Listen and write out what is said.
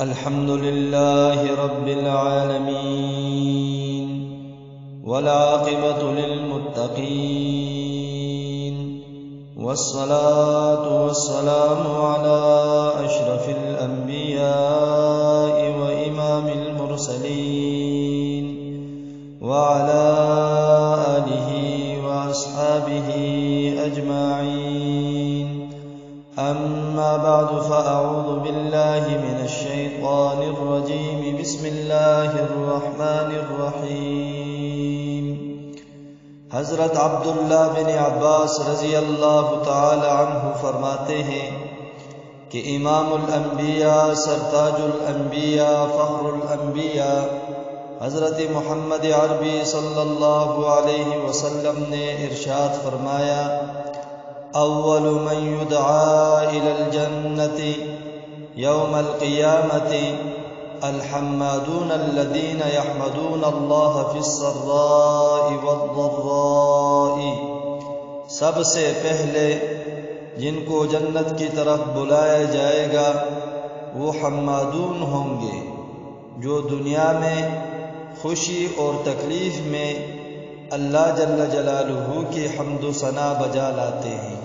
الحمد لله رب العالمين والعاقبة للمتقين والصلاة والسلام على أشرف الأنبياء وإمام المرسلين وعلى آله وأصحابه أجمعين. أما بعد فأعوذ بالله من الشيطان الرجيم. بسم الله الرحمن الرحيم. حضرت عبداللہ بن عباس رضی اللہ تعالی عنہ فرماتے ہیں کہ امام الانبیاء، سرتاج الانبیاء، فخر الانبیاء حضرت محمد عربی صلی اللہ علیہ وسلم نے ارشاد فرمایا: اول من يدعى الى الجنة يوم القيامة الحمادون الذين يحمدون الله في السراء والضراء. سب سے پہلے جن کو جنت کی طرف بلایا جائے گا وہ حمادون ہوں گے جو دنیا میں خوشی اور تکلیف میں اللہ جل جلالہ کی حمد و ثنا بجا لاتے ہیں.